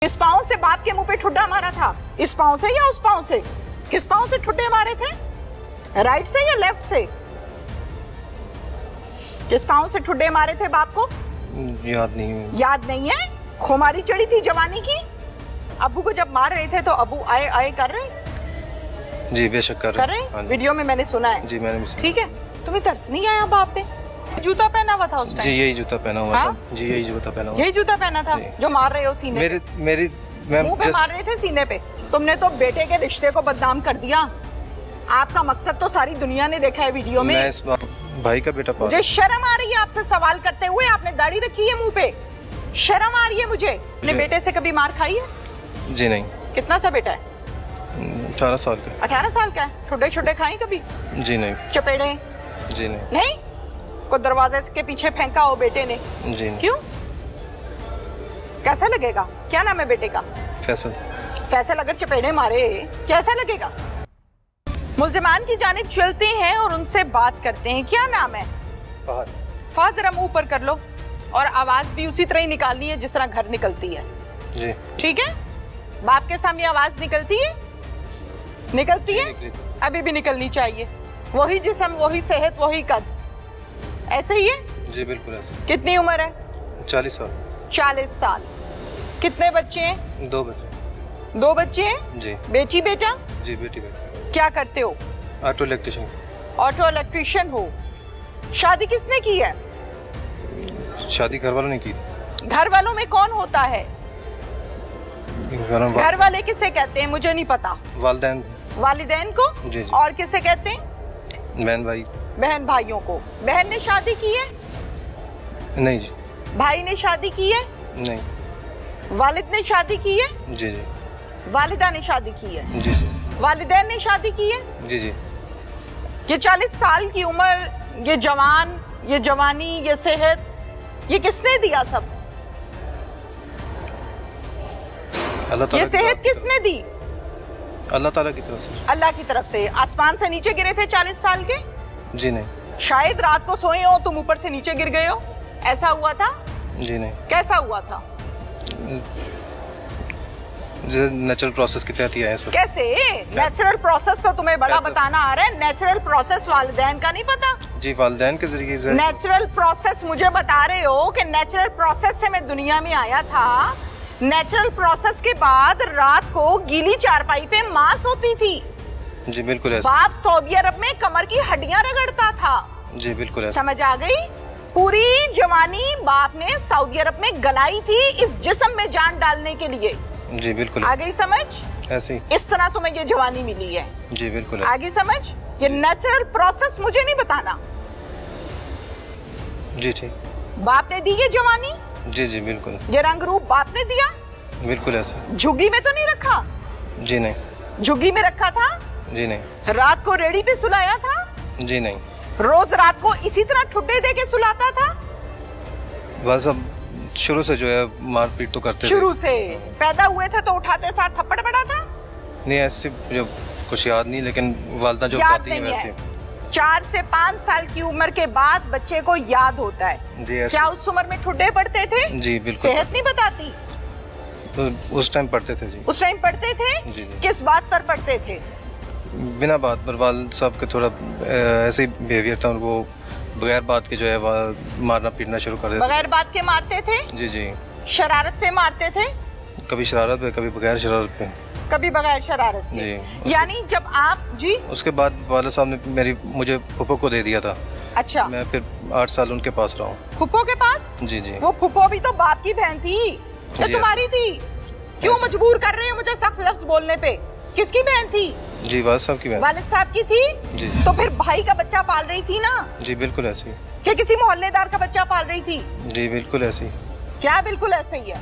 इस पाँव से बाप के मुंह पे ठुड्डा मारा था? इस पाँव से या उस पाँव से? किस पाँव से ठुड्डे मारे थे? राइट से या लेफ्ट से? किस पाँव से ठुड्डे मारे थे बाप को? याद नहीं है। याद नहीं है? खुमारी चढ़ी थी जवानी की? अबू को जब मार रहे थे तो अबू आए आए कर रहे? जी बेशक कर रहे। वीडियो में मैंने सुना है। जी मैंने भी सुना। ठीक है, तुम्हें तरस नहीं आया बाप पे? जूता पहना हुआ था उस टाइम? जी यही जूता पहना हुआ था। जी यही जूता पहना हुआ। यही जूता पहना था जो मार रहे हो सीने मेरे मुंह पे मार रहे थे सीने पे। तुमने तो बेटे के रिश्ते को बदनाम कर दिया। आपका मकसद तो सारी दुनिया ने देखा है वीडियो में। मैं इस भाई का बेटा मुझे शर्म आ रही है आपसे सवाल करते हुए। आपने दाढ़ी रखी है मुंह पे, शर्म आ रही है मुझे। अपने बेटे से कभी मार खाई है? जी नहीं। कितना सा बेटा है? 18 साल का। 18 साल का है। ठुड्डे छुड्डे खाई कभी? जी नहीं। चपेड़े? जी नहीं। नहीं? को दरवाजे के पीछे फेंका हो बेटे ने? जी नहीं। क्यों? कैसा लगेगा? क्या नाम है बेटे का? फैसल। फैसल अगर चपेड़े मारे कैसा लगेगा? मुल्जिमान की जानिब चलते हैं और उनसे बात करते हैं। क्या नाम है? फहद। फहद जरा मुंह ऊपर कर लो और आवाज भी उसी तरह ही निकालनी है जिस तरह घर निकलती है। जी ठीक है? बाप के सामने आवाज निकलती है? निकलती है? अभी भी निकलनी चाहिए। वही जिस्म, वही सेहत, वही कद, ऐसे ही है? जी बिल्कुल ऐसे। कितनी उम्र है? 40 साल। 40 साल। कितने बच्चे हैं? 2 बच्चे। 2 बच्चे हैं? जी। बेटी बेटा? जी बेटी बेटा। क्या करते हो? Auto electrician. ऑटो इलेक्ट्रिशियन हो। शादी किसने की है? शादी घर वालों ने की। घर वालों में कौन होता है? घर वाले किसे कहते हैं? मुझे नहीं पता। वालिदैन। वालिदैन को? जी जी। और किसे कहते हैं? बहन भाई। बहन भाइयों को। बहन ने शादी की है? नहीं जी। भाई ने शादी की है? नहीं। वालिद ने शादी की है? जी जी। वालिदा ने शादी की है? जी जी। वालिदैन ने शादी की है? जी जी। ये 40 साल की उम्र, ये जवान, ये जवानी, ये सेहत, ये किसने दिया सब? ये सेहत किसने दी? अल्लाह ताला की तरफ से। अल्लाह की तरफ से। आसमान से नीचे गिरे थे 40 साल के? जी नहीं। शायद रात को सोए हो तुम ऊपर से नीचे गिर गए हो, ऐसा हुआ था? जी नहीं। कैसा हुआ था? नेचुरल प्रोसेस के तहत ही आया सब। कैसे नेचुरल प्रोसेस? तो तुम्हें बड़ा बताना आ रहा है। नेचुरल प्रोसेस वालिदैन का नहीं पता? जी वालिदैन के जरिए। नेचुरल प्रोसेस मुझे बता रहे हो कि नेचुरल प्रोसेस से मैं दुनिया में आया था। नेचुरल प्रोसेस के बाद रात को गीली चारपाई पे मां सोती थी। जी बिल्कुल ऐसा। बाप सऊदी अरब में कमर की हड्डियां रगड़ता था। जी बिल्कुल ऐसा। समझ आ गई? पूरी जवानी बाप ने सऊदी अरब में गलाई थी इस जिस्म में जान डालने के लिए। जी बिल्कुल। आ गई समझ? ऐसे ही। इस तरह तुम्हें ये जवानी मिली है। जी बिल्कुल। आ गई समझ? ये नेचुरल प्रोसेस मुझे नहीं बताना। जी ठीक। बाप ने दी ये जवानी? जी जी बिल्कुल। ये रंग रूप बाप ने दिया? बिल्कुल ऐसा। झुग्गी में तो नहीं रखा? जी नहीं। झुग्गी में रखा था? जी नहीं। रात को रेडी पे सुलाया था? जी नहीं। रोज रात को इसी तरह ठुड्डे दे के सुलाता था? बस अब शुरू से जो है मारपीट तो करते थे। शुरू से? पैदा हुए थे तो उठाते साथ थप्पड़ पड़ा था? नहीं ऐसे जो कुछ याद नहीं, लेकिन वालिदा जो बताती है वैसे। 4 से 5 साल की उम्र के बाद बच्चे को याद होता है। क्या उस उम्र में ठुड्डे पड़ते थे? जी बिल्कुल। सेहत नहीं बताती? तो उस टाइम पढ़ते थे जी। उस टाइम पढ़ते थे? जी जी। किस बात पर पढ़ते थे? बिना बात पर। वालिद साहब के थोड़ा ऐसे बिहेवियर था, वो बगैर बात के जो है मारना पीटना शुरू कर देते। बगैर बात के मारते थे? जी जी। शरारत पे मारते थे? कभी शरारत पे, कभी बगैर शरारत पे। कभी बगैर शरारत पे। जी। यानी जब आप जी उसके बाद वालिद साहब ने मुझे फुप्पो को दे दिया था। अच्छा। मैं फिर 8 साल उनके पास रहा हूँ। फुप्पो के पास? जी जी। वो फुप्पो भी तो बाप की बहन थी या तुम्हारी थी? क्यों मजबूर कर रहे हो मुझे सख्त लफ्ज बोलने पे? किसकी बहन थी? जी वालिद साहब की बहन। वालिद साहब की थी? जी। तो फिर भाई का बच्चा पाल रही थी ना? जी बिल्कुल ऐसे ही। कि किसी मोहल्लेदार का बच्चा पाल रही थी? जी बिल्कुल ऐसे ही। क्या बिल्कुल ऐसे ही है?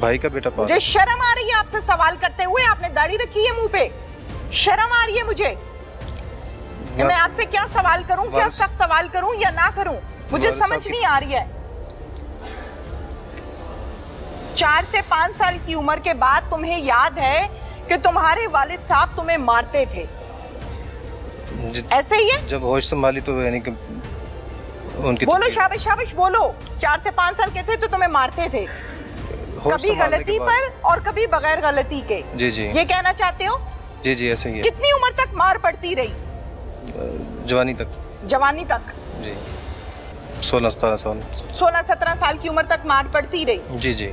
भाई का बेटा पाल। मुझे शर्म आ रही है आपसे सवाल करते हुए। आपने दाढ़ी रखी है मुंह पे, शर्म आ रही है मुझे। मैं आपसे क्या सवाल करूं? क्या सख्त सवाल करूं या ना करूं? मुझे समझ नहीं आ रही है। 4 से 5 साल की उम्र के बाद तुम्हें याद है कि तुम्हारे वालिद साहब तुम्हें मारते थे, ऐसे ही है? जब होश संभाली तो यानी कि उनकी बोलो, शाबाश शाबाश बोलो। 4 से 5 साल के थे तो तुम्हें मारते थे? कभी गलती पर और कभी बगैर गलती के। जी जी, ये कहना चाहते हो? जी जी ऐसे ही है। कितनी उम्र तक मार पड़ती रही? जवानी तक। जवानी तक जी, 16-17 साल। 16-17 साल की उम्र तक मार पड़ती रही। जी जी।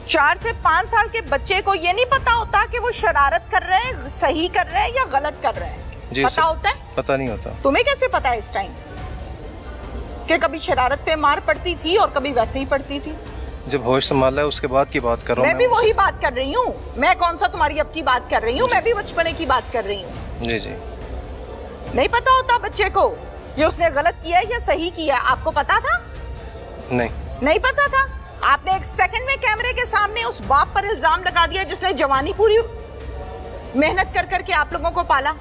4 से 5 साल के बच्चे को ये नहीं पता होता कि वो शरारत कर रहे हैं, सही कर रहे हैं या गलत कर रहे हैं? जी, पता होता है? पता नहीं होता। तुम्हें कैसे पता है इस टाइम कि कभी शरारत पे मार पड़ती थी और कभी वैसे ही पड़ती थी? जब होश संभाला है उसके बाद की बात कर रहा हूँ। मैं भी वही बात कर रही हूँ। मैं कौन सा तुम्हारी अब की बात कर रही हूँ, मैं भी बचपने की बात कर रही हूँ। जी जी। नहीं पता होता बच्चे को ये उसने गलत किया है या सही किया है? आपको पता था? नहीं पता था। आपने एक सेकंड में कैमरे के सामने उस बाप पर इल्जाम लगा दिया जिसने जवानी पूरी मेहनत कर करके आप लोगों को पाला।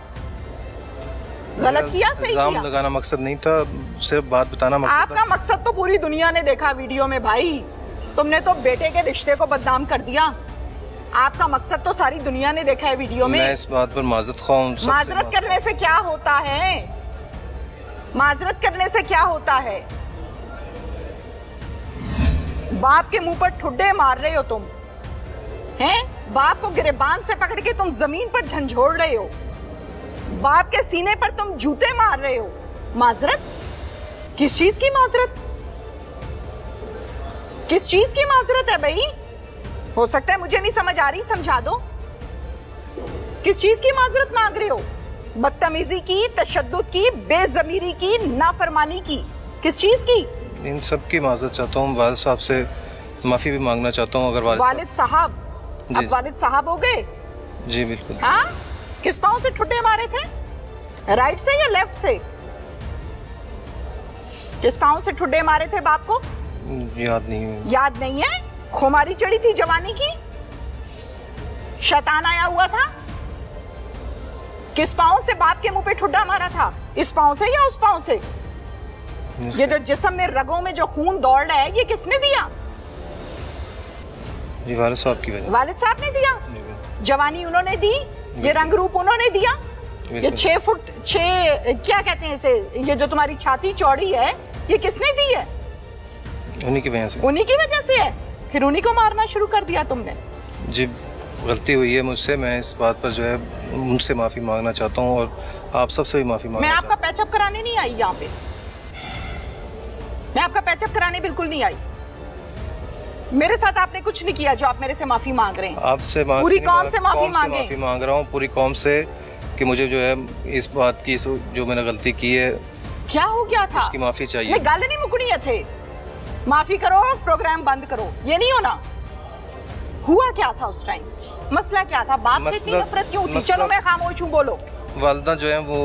गलत किया, सही किया? इल्जाम लगाना मकसद नहीं था, सिर्फ बात बताना मकसद था। आपका मकसद तो पूरी दुनिया ने देखा वीडियो में भाई। तुमने तो बेटे के रिश्ते को बदनाम कर दिया। आपका मकसद तो सारी दुनिया ने देखा है वीडियो में। मैं इस बात पर माजरत ख्वाह हूं। माजरत करने से क्या होता है? माजरत करने से क्या होता है? बाप के मुंह पर ठुड्डे मार रहे हो तुम, हैं? बाप को गिरेबान से पकड़ के तुम जमीन पर झंझोड़ रहे हो। बाप के सीने पर तुम जूते मार रहे हो। माजरत? किस चीज की माजरत? किस चीज की माजरत है भाई? हो सकता है मुझे नहीं समझ आ रही, समझा दो। किस चीज की माजरत मांग रहे हो? बदतमीजी की, तशद्दुद की, बेज़मीरी की, नाफरमानी की, किस चीज की? इन सब की माजरत चाहता हूँ। वालिद साहब से माफी भी मांगना चाहता हूँ। अगर वालिद साहब, अब वालिद साहब हो गए? जी बिल्कुल। हाँ, किस पांव से ठुड्डे मारे थे? राइट से या लेफ्ट से? किस पांव से ठुड्डे मारे थे बाप को? याद नहीं है। याद नहीं है? खुमारी चढ़ी थी जवानी की? शैतान आया हुआ था? किस पांव से बाप के मुंह पे ठुड्डा मारा था? इस पांव से या उस पांव से? ये जो जिस्म में, रगों में जो खून दौड़ रहा है, ये किसने दिया? जी वालिद साहब की वजह। वालिद साहब ने दिया? जवानी उन्होंने दी, ये रंग रूप उन्होंने दिया, ये 6 फुट 6 क्या कहते हैं इसे, ये जो तुम्हारी छाती चौड़ी है, ये किसने दी है? उन्हीं की वजह से। उन्हीं की वजह से है? फिर उन्हीं को मारना शुरू कर दिया तुमने? जी गलती हुई है मुझसे। मैं इस बात पर जो है उनसे माफी मांगना चाहता हूँ और आप सबसे भी माफी मांगना। मैं आपका पैचअप कराने नहीं आई यहाँ पे। मैं आपका पैचअप कराने बिल्कुल नहीं आई। मेरे साथ आपने कुछ नहीं किया जो आप मेरे से माफी मांग रहे हैं। आपसे पूरी कौम से माफी मांगे। माफी मांग रहा हूँ पूरी कौम से कि मुझे जो है इस बात की जो मैंने गलती की है। क्या हो गया था? उसकी माफी चाहिए। नहीं, गल नहीं मुकनी है थे। माफी करो, प्रोग्राम बंद करो, ये नहीं होना। हुआ क्या था उस टाइम? मसला क्या था? बाप से इतनी नफरत क्यों थी? चलो मैं खामोश हूँ, बोलो। वालिदा जो है वो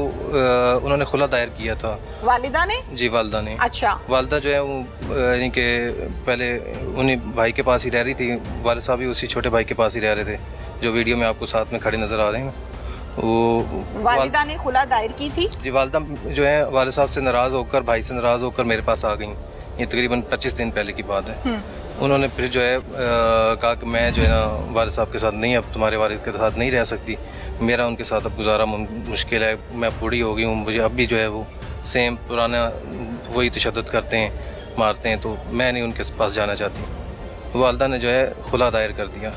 उन्होंने खुला दायर किया था। वालिदा ने? जी वालिदा ने। अच्छा। वालिदा जो है वो यानी कि पहले उन्हीं भाई के पास ही रह रही थी। वालिद साहब भी उसी छोटे भाई के पास ही रह रहे थे जो वीडियो में आपको साथ में खड़े नजर आ रहे हैं। वो वालिदा ने खुला दायर की थी? जी। वालिदा जो है वालिद साहब से नाराज होकर, भाई से नाराज होकर मेरे पास आ गई। ये तकरीबन 25 दिन पहले की बात है। उन्होंने फिर जो है कहा कि मैं जो है ना वालिद साहब के साथ नहीं, अब तुम्हारे वालिद के साथ नहीं रह सकती, मेरा उनके साथ अब गुजारा मुश्किल है, मैं बूढ़ी हो गई हूँ, मुझे अब भी जो है वो सेम पुराना वही तशद्दुद करते हैं, मारते हैं, तो मैं नहीं उनके पास जाना चाहती। वालिदा ने जो है खुला दायर कर दिया।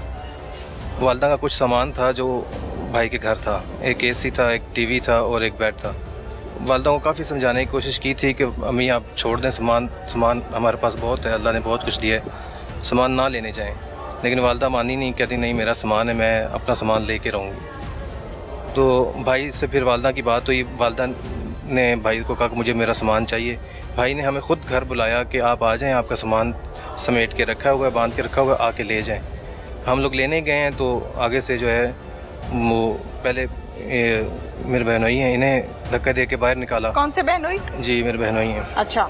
वालिदा का कुछ सामान था जो भाई के घर था, एक AC था, एक TV था और एक बेड था। वालिदा को काफ़ी समझाने की कोशिश की थी कि अम्मी आप छोड़ दें, सामान हमारे पास बहुत है, अल्लाह ने बहुत कुछ दिया है, सामान ना लेने जाएं। लेकिन वालिदा मानी नहीं, कहती नहीं मेरा सामान है, मैं अपना सामान लेके रहूँगी। तो भाई से फिर वालिदा की बात हुई। वालिदा ने भाई को कहा कि मुझे मेरा सामान चाहिए। भाई ने हमें खुद घर बुलाया कि आप आ जाएं, आपका सामान समेट के रखा हुआ है, बांध के रखा हुआ है, आके ले जाएं। हम लोग लेने गए हैं तो आगे से जो है वो पहले मेरे बहनोई हैं, इन्हें धक्का दे के बाहर निकाला। कौन से बहनोई? जी मेरे बहनोई हैं। अच्छा।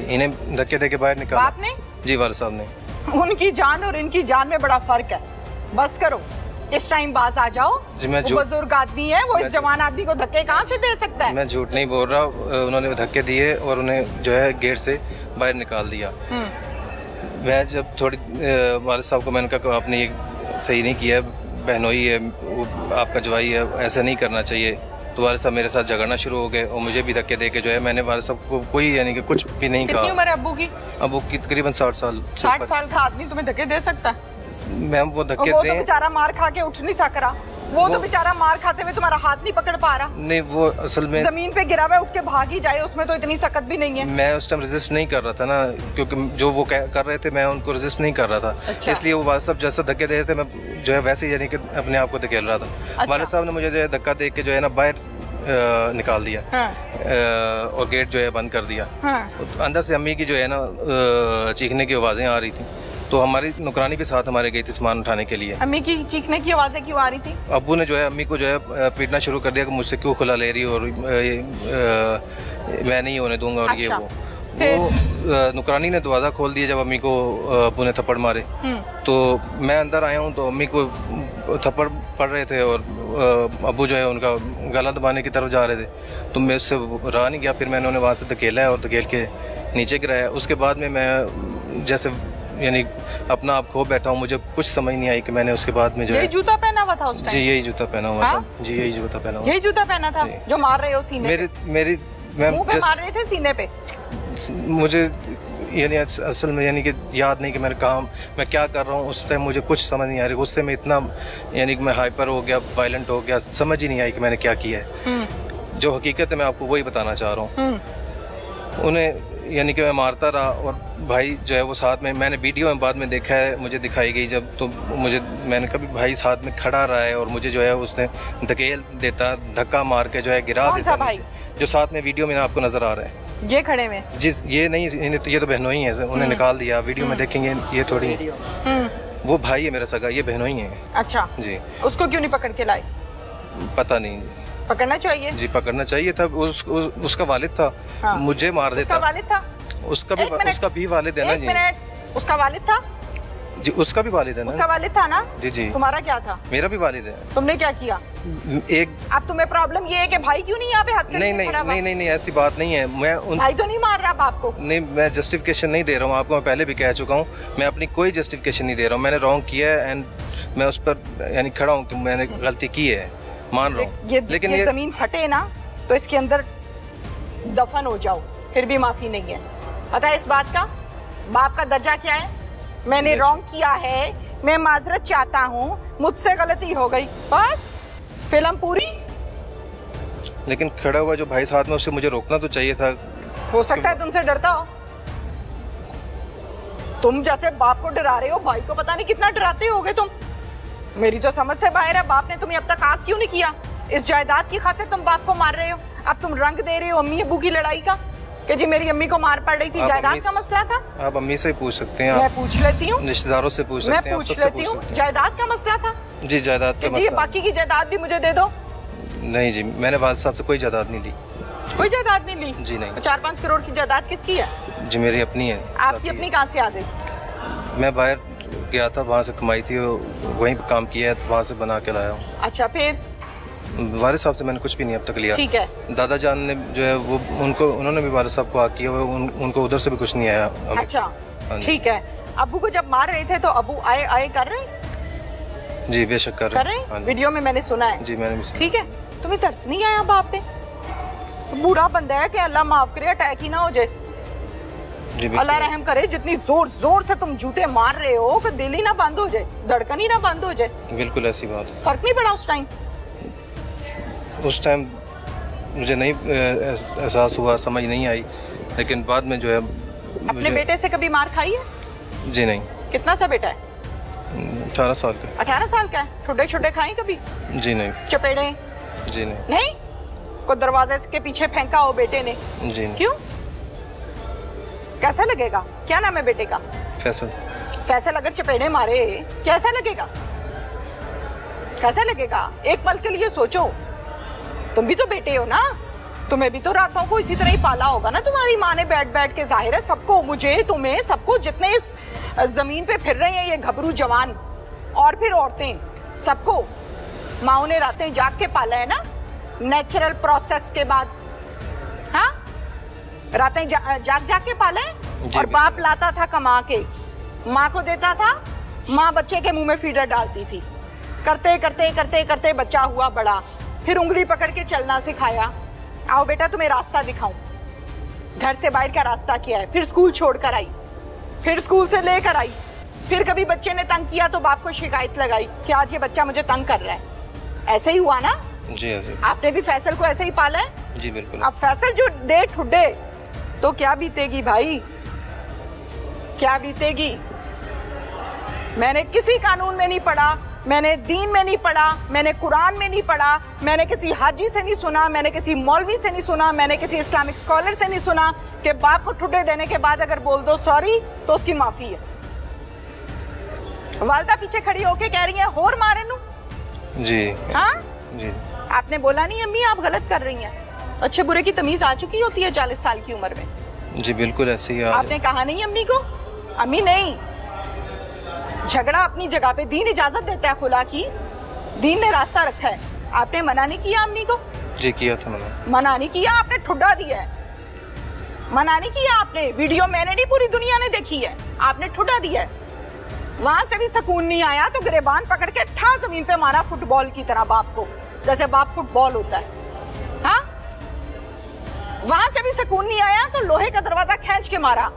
इन्हें धक्के दे के बाहर निकाला। आपने? जी वालिद साहब ने। उनकी जान और इनकी जान में बड़ा फर्क है। बस करो, इस टाइम बाज आ जाओ। जी मैं बुजुर्ग आदमी है, वो इस जवान आदमी को धक्के कहाँ से दे सकता है? मैं झूठ नहीं बोल रहा। उन्होंने धक्के दिए और उन्हें जो है गेट से बाहर निकाल दिया। मैं जब थोड़ी वालिद साहब को मैंने कहा आपने ये सही नहीं किया, बहनोई है, वो आपका जवाई है, ऐसा नहीं करना चाहिए, तो वालिद साहब मेरे साथ झगड़ना शुरू हो गए और मुझे भी धक्के दे के जो है मैंने वालिद साहब को कोई यानी कि कुछ भी नहीं कहा। कितनी उम्र है अब्बू की? अब्बू की तकरीबन 60 साल। 60 साल का आदमी तुम्हें धक्के दे सकता है? मैम वो धक्के वो तो बेचारा मार खा के उठ नहीं सक रहा, वो तो बेचारा मार खाते हुए तुम्हारा हाथ नहीं पकड़ पा रहा। नहीं वो असल में जमीन पे गिरा हुआ उठ के भाग ही जाए, उसमें तो इतनी सख्त भी नहीं है। मैं उस टाइम रेजिस्ट नहीं कर रहा था ना, क्योंकि जो वो कर रहे थे मैं उनको रेजिस्ट नहीं कर रहा था। अच्छा। इसलिए वो वालिद साहब जैसा धक्के दे रहे थे मैं जो है वैसे यानी कि अपने आप को धकेल रहा था। अच्छा। वालिद साहब ने मुझे जो है धक्का दे के जो है ना बाहर निकाल दिया। हाँ। और गेट जो है बंद कर दिया। हाँ। अंदर से अम्मी की जो है ना चीखने की आवाजें आ रही थी, तो हमारी नौकरानी भी साथ हमारे गई थी सामान उठाने के लिए। अम्मी की चीखने की आवाजें क्यों आ रही थी? अब्बू ने जो है अम्मी को जो है पीटना शुरू कर दिया कि मुझसे क्यों खुला ले रही हो, और मैं नहीं होने दूंगा और ये वो नौकरानी ने दरवाजा खोल दिया जब अम्मी को अब्बू ने थप्पड़ मारे। तो मैं अंदर आया हूँ तो अम्मी को थप्पड़ पड़ रहे थे और अब्बू जो है उनका गला दबाने की तरफ जा रहे थे, तो मैं उससे रहा नहीं गया। फिर मैंने उन्हें वहाँ से धकेला है और धकेल के नीचे गिराया। उसके बाद में मैं जैसे यानी अपना आप खो बैठा हूँ, मुझे कुछ समझ नहीं आई कि मैंने उसके बाद में जो यही जूता पहना हुआ था उस टाइम? जी यही जूता पहना हुआ था। जी यही जूता पहना हुआ। यही जूता पहना था जो मार रहे हो सीने पे? मेरी मैम मुंह पे मार रहे थे, सीने पे? मुझे यानी असल में यानी कि याद नहीं कि मैं क्या कर रहा हूँ उस टाइम, मुझे कुछ समझ नहीं आ रही। गुस्से में इतना यानी कि मैं हाइपर हो गया, वायलेंट हो गया, समझ ही नहीं आई कि मैंने क्या किया है। जो हकीकत है मैं आपको वही बताना चाह रहा हूँ। उन्हें यानी कि मैं मारता रहा और भाई जो है वो साथ में, मैंने वीडियो में बाद में देखा है, मुझे दिखाई गई जब, तो मैंने कभी भाई साथ में खड़ा रहा है और मुझे जो है उसने धकेल देता, धक्का मार के जो है गिरा देता नीचे, जो साथ में वीडियो में आपको नजर आ रहा है। ये खड़े में? जिस ये नहीं, ये तो बहनोई है, उन्हें निकाल दिया। वीडियो में देखेंगे ये थोड़ी वो भाई है मेरा सगा, ये बहनोई है। अच्छा जी। उसको क्यों नहीं पकड़ के लाए? पता नहीं। पकड़ना चाहिए जी, पकड़ना चाहिए था। उसका वालिद था। हाँ। मुझे मार देता। उसका वालिद था? उसका भी वालिद है ना जी। उसका वालिद था जी, उसका भी वालिद है ना? उसका वालिद था ना जी जी। तुम्हारा क्या था? मेरा भी वालिद है। तुमने क्या किया? अब तुम्हें प्रॉब्लम ये है कि भाई क्यों नहीं यहाँ पे हाथ करके खड़ा? नहीं ऐसी बात नहीं है। भाई तो नहीं मार रहा बाप को? नहीं, मैं जस्टिफिकेशन नहीं दे रहा हूँ आपको, मैं पहले भी कह चुका हूँ, मैं अपनी कोई जस्टिफिकेशन नहीं दे रहा हूँ। मैंने रॉन्ग किया है एंड मैं उस पर यानी खड़ा हूँ कि मैंने गलती की है, मान रहा हूँ। लेकिन ये जमीन हटे ना तो इसके अंदर दफन हो जाओ, फिर भी माफी नहीं है। पता है इस बात का? बाप का दर्जा क्या है? मैंने रॉन्ग किया है, मैं माजरत चाहता हूँ, मुझसे गलती हो गई, बस फिल्म पूरी। लेकिन खड़ा हुआ जो भाई साथ में, उससे मुझे रोकना तो चाहिए था। हो सकता है तुमसे डरता हो। तुम जैसे बाप को डरा रहे हो, भाई को पता नहीं कितना डराते होगे तुम। मेरी तो समझ से बाहर है। बाप ने तुम्हें अब तक आग क्यों नहीं किया? इस जायदाद की खातिर तुम बाप को मार रहे हो। अब तुम रंग दे रहे हो अम्मी अब्बू की लड़ाई का कि जी मेरी अम्मी को मार पड़ रही थी, जायदाद का मसला था। आप अम्मी से पूछ सकते हैं, मैं पूछ लेती हूँ, रिश्तेदारों से पूछ सकते हैं, मैं पूछ लेती हूँ। जायदाद का मसला था जी, जायदाद का मसला। बाकी की जायदाद भी मुझे दे दो। नहीं जी, मैंने वालिद साहब से कोई जायदाद नहीं ली। कोई जायदाद नहीं ली? जी नहीं। 4-5 करोड़ की जायदाद किसकी है? जी मेरी अपनी है। आपकी अपनी कहाँ से आ गई? मैं बाहर गया था, वहाँ से कमाई थी, वहीं पे काम किया है, तो वहाँ से बना के लाया हूँ। अच्छा, फिर? वालिद साहब से मैंने कुछ भी नहीं अब तक लिया। ठीक है। दादा जान ने जो है वो उन्होंने भी वालिद साहब को आग किया, उनको उधर से भी कुछ नहीं आया। अच्छा ठीक है। अब्बू को जब मार रहे थे तो अब्बू आए कर रहे? जी बेशक कर रहे। वीडियो में मैंने सुना है। जी मैंने भी सुना। ठीक है। तुम्हें तरस नहीं आया बाप पे? बूढ़ा बंदा है कि अल्लाह माफ करे अटैक ही ना हो जाए। अल्लाह रहम करे। जितनी जोर जोर से तुम जूते मार रहे हो कि दिल ही ना बंद हो जाए, धड़कन ही ना बंद हो जाए। बिल्कुल ऐसी बात है। फर्क नहीं पड़ा उस टाइम मुझे नहीं एहसास हुआ, समझ नहीं आई, लेकिन बाद में जो है। अपने बेटे से कभी मार खाई है? जी नहीं। कितना सा बेटा है? 18 साल का। 18 साल का है। ठुड्डे छुड्डे खाई कभी? जी नहीं। चपेड़े? जी नहीं। नहीं? को दरवाजे के पीछे फेंका हो बेटे ने? जी नहीं। क्यों? कैसा लगेगा? क्या नाम है बेटे का? फैसल। फैसल अगर चपेड़े मारे कैसा लगेगा? कैसा लगेगा? एक पल के लिए सोचो, तुम भी तो बेटे हो ना, तुम्हें भी तो रातों को इसी तरह ही पाला होगा ना तुम्हारी माँ ने बैठ बैठ के। जाहिर है सबको, मुझे, तुम्हें, सबको, जितने इस जमीन पे फिर रहे हैं ये घबरू जवान और फिर औरतें, सबको माओ ने रातें जाग के पाला है ना, नेचुरल प्रोसेस के बाद। हाँ, रातें जाग के पाला है। और बाप लाता था कमा के, माँ को देता था, माँ बच्चे के मुंह में फीडर डालती थी, करते करते करते करते बच्चा हुआ बड़ा, फिर उंगली पकड़ के चलना सिखाया। आओ बेटा तुम्हें रास्ता दिखाऊं, घर से बाहर का रास्ता क्या है। फिर स्कूल छोड़कर आई, फिर स्कूल से लेकर आई, फिर कभी बच्चे ने तंग किया तो बाप को शिकायत लगाई कि आज ये बच्चा मुझे तंग कर रहा है। ऐसे ही हुआ ना? जी ऐसे। आपने भी फैसल को ऐसे ही पाला है? जी बिल्कुल। अब फैसल जो दे ठुड्डे तो क्या बीतेगी भाई, क्या बीतेगी। मैंने किसी कानून में नहीं पढ़ा, मैंने दीन में नहीं पढ़ा, मैंने कुरान में नहीं पढ़ा, मैंने किसी हाजी से नहीं सुना, मैंने किसी मौलवी से नहीं सुना, मैंने किसी इस्लामिक स्कॉलर से नहीं सुना कि बाप को ठुड्डे देने के बाद अगर बोल दो सॉरी तो उसकी माफी है। वालदा पीछे खड़ी होके कह रही है होर मारे नू। जी हाँ जी। आपने बोला नहीं अम्मी आप गलत कर रही हैं। अच्छे बुरे की तमीज आ चुकी होती है 40 साल की उम्र में। जी बिल्कुल ऐसे ही। आपने कहा नहीं अम्मी को? अम्मी नहीं, झगड़ा अपनी जगह पे, दीन इजाजत देता है खुला की, दीन ने रास्ता रखा है। आपने मना नहीं किया अम्मी को? जी किया था मैंने। मना नहीं किया, आपने ठुड्डा दिया है। मना नहीं किया आपने, वीडियो मैंने नहीं पूरी दुनिया ने देखी है, आपने ठुड्डा दिया है। वहां से भी सुकून नहीं आया तो गिरेबान पकड़ के ठा जमीन पे मारा फुटबॉल की तरह बाप को, जैसे बाप फुटबॉल होता है। हाँ, वहां से भी सुकून नहीं आया तो लोहे का दरवाजा खींच के मारा।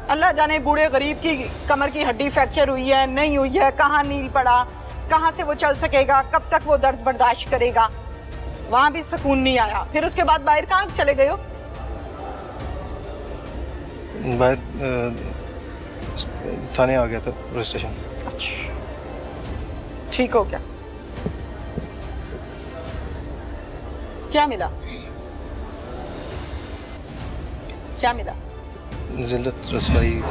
अल्लाह जाने बूढ़े गरीब की कमर की हड्डी फ्रैक्चर हुई है नहीं हुई है, कहाँ नील पड़ा, कहाँ से वो चल सकेगा, कब तक वो दर्द बर्दाश्त करेगा। वहां भी सुकून नहीं आया। फिर उसके बाद बाहर कहाँ चले गए हो? बाहर थाने आ गया था, पुलिस स्टेशन। अच्छा ठीक हो गया। क्या मिला? क्या मिला? जिल्लत रसवाई